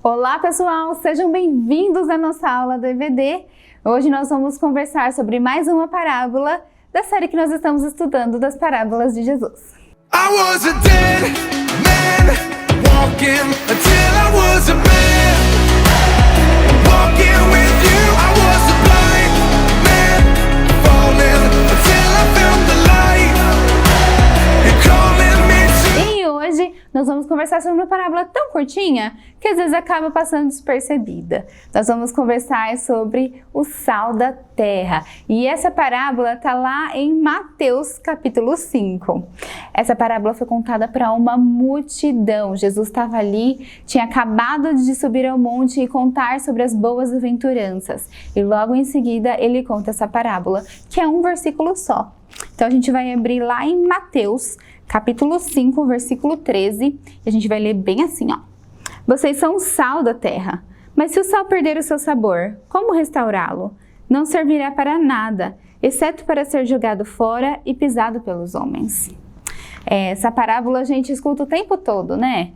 Olá pessoal, sejam bem-vindos à nossa aula do EVD. Hoje nós vamos conversar sobre mais uma parábola da série que nós estamos estudando das parábolas de Jesus. I was a dead man walking until I was a man walking with you. I was a blind man falling until I found the light and calling me to. E hoje nós vamos conversar sobre uma parábola tão curtinha que às vezes acaba passando despercebida. Nós vamos conversar sobre o sal da terra. E essa parábola está lá em Mateus capítulo 5. Essa parábola foi contada para uma multidão. Jesus estava ali, tinha acabado de subir ao monte e contar sobre as boas aventuranças. E logo em seguida ele conta essa parábola, que é um versículo só. Então a gente vai abrir lá em Mateus capítulo 5, versículo 13, e a gente vai ler bem assim, ó. Vocês são o sal da terra, mas se o sal perder o seu sabor, como restaurá-lo? Não servirá para nada, exceto para ser jogado fora e pisado pelos homens. Essa parábola a gente escuta o tempo todo, né?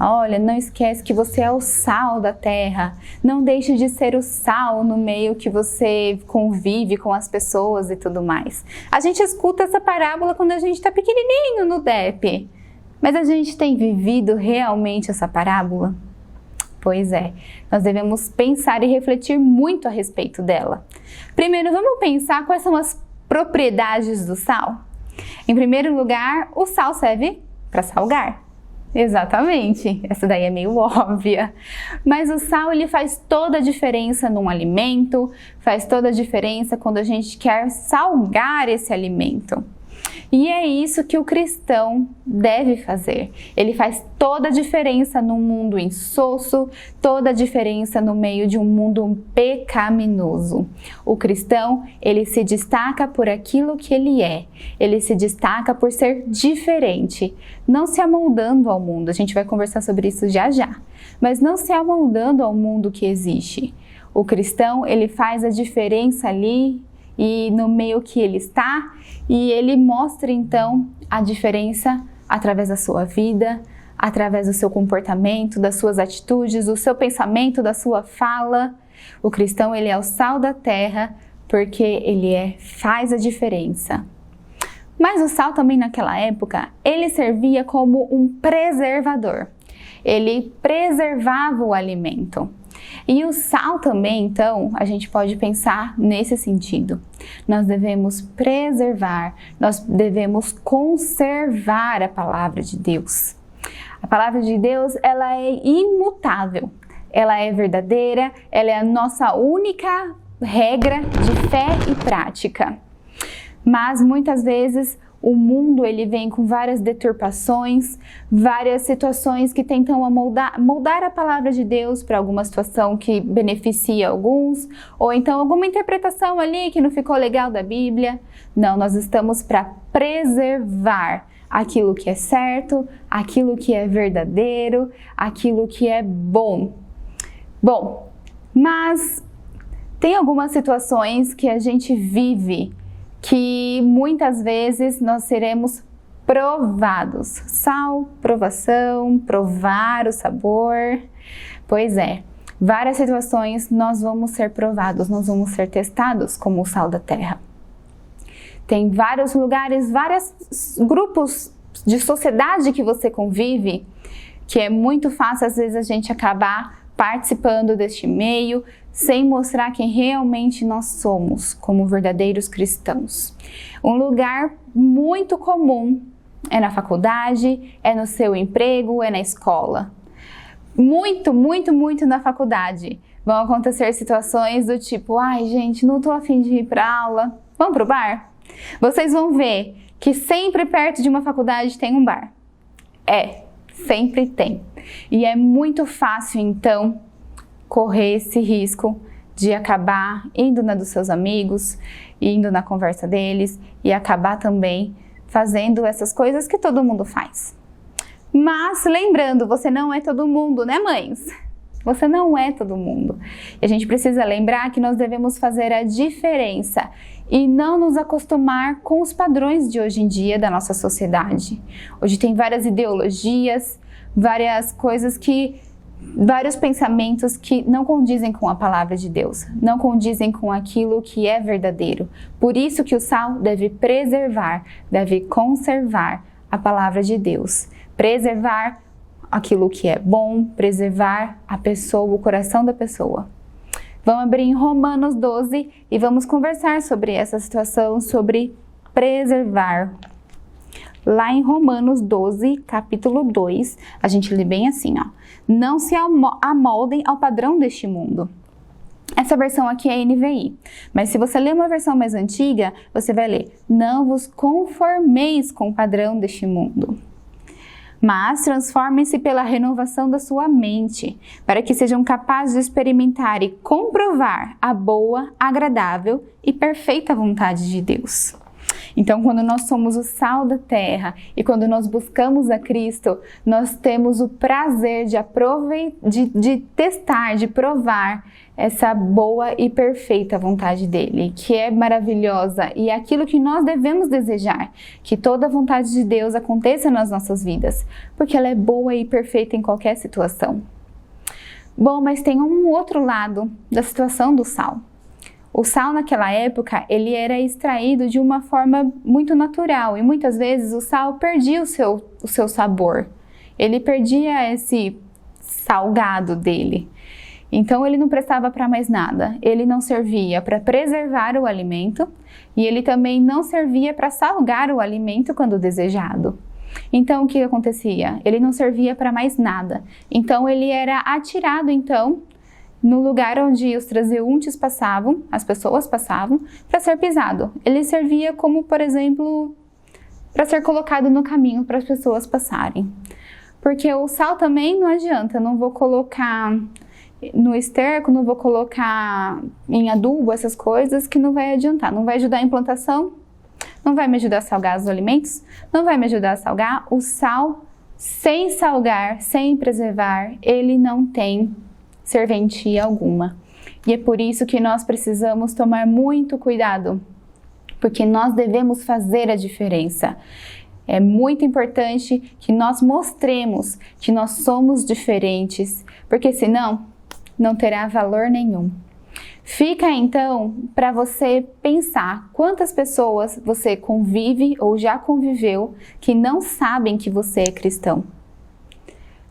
Olha, não esquece que você é o sal da terra. Não deixe de ser o sal no meio que você convive com as pessoas e tudo mais. A gente escuta essa parábola quando a gente está pequenininho no DEP. Mas a gente tem vivido realmente essa parábola? Pois é, nós devemos pensar e refletir muito a respeito dela. Primeiro, vamos pensar quais são as propriedades do sal? Em primeiro lugar, o sal serve para salgar. Exatamente, essa daí é meio óbvia. Mas o sal, ele faz toda a diferença num alimento, faz toda a diferença quando a gente quer salgar esse alimento. E é isso que o cristão deve fazer. Ele faz toda a diferença num mundo insosso, toda a diferença no meio de um mundo pecaminoso. O cristão, ele se destaca por aquilo que ele é. Ele se destaca por ser diferente, não se amoldando ao mundo. A gente vai conversar sobre isso já já. Mas não se amoldando ao mundo que existe. O cristão, ele faz a diferença ali e no meio que ele está, e ele mostra então a diferença através da sua vida, através do seu comportamento, das suas atitudes, do seu pensamento, da sua fala. O cristão, ele é o sal da terra porque ele faz a diferença. Mas o sal também naquela época, ele servia como um preservador. Ele preservava o alimento. E o sal também, então, a gente pode pensar nesse sentido. Nós devemos preservar, nós devemos conservar a palavra de Deus. A palavra de Deus, ela é imutável, ela é verdadeira, ela é a nossa única regra de fé e prática. Mas muitas vezes o mundo, ele vem com várias deturpações, várias situações que tentam moldar a palavra de Deus para alguma situação que beneficia alguns, ou então alguma interpretação ali que não ficou legal da Bíblia. Não, nós estamos para preservar aquilo que é certo, aquilo que é verdadeiro, aquilo que é bom. Bom, mas tem algumas situações que a gente vive que muitas vezes nós seremos provados. Sal, provação, provar o sabor. Pois é, várias situações nós vamos ser provados, nós vamos ser testados como o sal da terra. Tem vários lugares, vários grupos de sociedade que você convive, que é muito fácil às vezes a gente acabar participando deste meio, sem mostrar quem realmente nós somos como verdadeiros cristãos. Um lugar muito comum é na faculdade, é no seu emprego, é na escola. Muito na faculdade. Vão acontecer situações do tipo, ai gente, não tô a fim de ir pra aula, vamos pro bar? Vocês vão ver que sempre perto de uma faculdade tem um bar. Sempre tem. E é muito fácil, então, correr esse risco de acabar indo na dos seus amigos, indo na conversa deles e acabar também fazendo essas coisas que todo mundo faz. Mas, lembrando, você não é todo mundo, né, mães? Você não é todo mundo. E a gente precisa lembrar que nós devemos fazer a diferença e não nos acostumar com os padrões de hoje em dia da nossa sociedade. Hoje tem várias ideologias, várias coisas que vários pensamentos que não condizem com a palavra de Deus, não condizem com aquilo que é verdadeiro. Por isso que o sal deve preservar, deve conservar a palavra de Deus, preservar aquilo que é bom, preservar a pessoa, o coração da pessoa. Vamos abrir em Romanos 12 e vamos conversar sobre essa situação, sobre preservar. Lá em Romanos 12, capítulo 2, a gente lê bem assim, ó. Não se amoldem ao padrão deste mundo. Essa versão aqui é NVI, mas se você ler uma versão mais antiga, você vai ler: não vos conformeis com o padrão deste mundo, mas transformem-se pela renovação da sua mente, para que sejam capazes de experimentar e comprovar a boa, agradável e perfeita vontade de Deus. Então, quando nós somos o sal da terra e quando nós buscamos a Cristo, nós temos o prazer de testar, de provar essa boa e perfeita vontade dele, que é maravilhosa e é aquilo que nós devemos desejar, que toda a vontade de Deus aconteça nas nossas vidas, porque ela é boa e perfeita em qualquer situação. Bom, mas tem um outro lado da situação do sal. O sal naquela época, ele era extraído de uma forma muito natural e muitas vezes o sal perdia o seu sabor. Ele perdia esse salgado dele. Então ele não prestava para mais nada. Ele não servia para preservar o alimento e ele também não servia para salgar o alimento quando desejado. Então o que acontecia? Ele não servia para mais nada. Então ele era atirado no lugar onde os transeuntes passavam, as pessoas passavam, para ser pisado. Ele servia como, por exemplo, para ser colocado no caminho para as pessoas passarem. Porque o sal também não adianta, não vou colocar no esterco, não vou colocar em adubo, essas coisas que não vai adiantar. Não vai ajudar a implantação, não vai me ajudar a salgar os alimentos, não vai me ajudar a salgar. O sal, sem salgar, sem preservar, ele não tem serventia alguma. E é por isso que nós precisamos tomar muito cuidado, porque nós devemos fazer a diferença. É muito importante que nós mostremos que nós somos diferentes, porque senão não terá valor nenhum. Fica então para você pensar quantas pessoas você convive ou já conviveu que não sabem que você é cristão.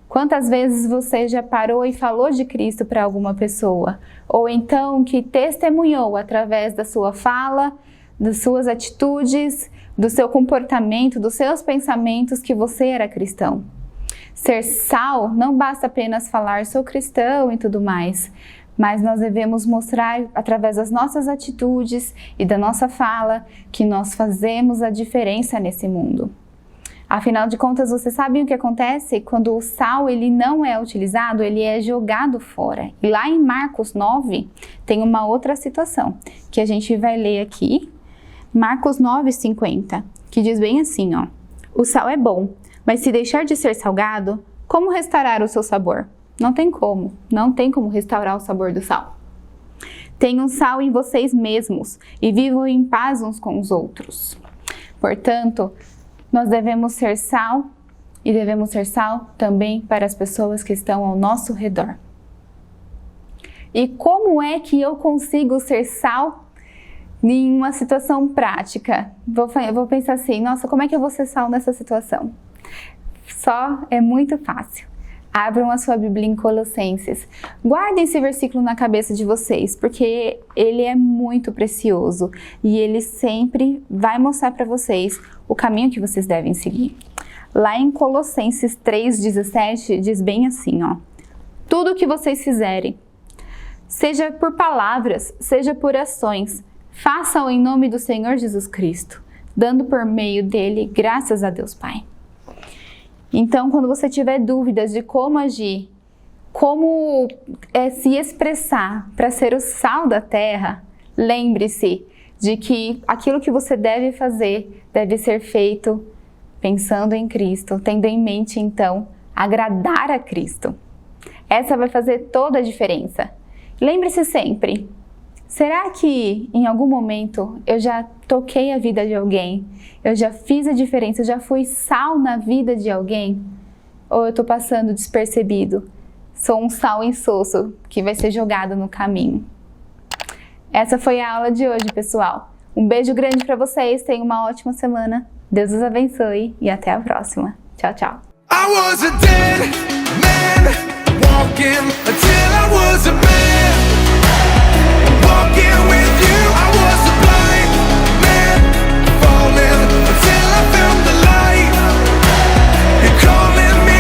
Quantas vezes você já parou e falou de Cristo para alguma pessoa? Ou então que testemunhou através da sua fala, das suas atitudes, do seu comportamento, dos seus pensamentos que você era cristão. Ser sal não basta apenas falar sou cristão e tudo mais, mas nós devemos mostrar através das nossas atitudes e da nossa fala que nós fazemos a diferença nesse mundo. Afinal de contas, você sabe o que acontece? Quando o sal ele não é utilizado, ele é jogado fora. E lá em Marcos 9 tem uma outra situação que a gente vai ler aqui. Marcos 9:50, que diz bem assim, ó: o sal é bom, mas se deixar de ser salgado, como restaurar o seu sabor? Não tem como restaurar o sabor do sal. Tenham sal em vocês mesmos e vivam em paz uns com os outros. Portanto, nós devemos ser sal e devemos ser sal também para as pessoas que estão ao nosso redor. E como é que eu consigo ser sal em uma situação prática? Vou pensar assim, nossa, como é que eu vou ser sal nessa situação? É muito fácil. Abram a sua Bíblia em Colossenses. Guardem esse versículo na cabeça de vocês, porque ele é muito precioso e ele sempre vai mostrar para vocês o caminho que vocês devem seguir. Lá em Colossenses 3:17 diz bem assim, ó: tudo o que vocês fizerem, seja por palavras, seja por ações, façam em nome do Senhor Jesus Cristo, dando por meio dele graças a Deus Pai. Então, quando você tiver dúvidas de como agir, como se expressar para ser o sal da terra, lembre-se de que aquilo que você deve fazer deve ser feito pensando em Cristo, tendo em mente, então, agradar a Cristo. Essa vai fazer toda a diferença. Lembre-se sempre, será que em algum momento eu já toquei a vida de alguém? Eu já fiz a diferença? Eu já fui sal na vida de alguém? Ou eu estou passando despercebido? sou um sal insosso que vai ser jogado no caminho. Essa foi a aula de hoje, pessoal. Um beijo grande para vocês, tenham uma ótima semana. Deus os abençoe e até a próxima. Tchau, tchau. I was a dead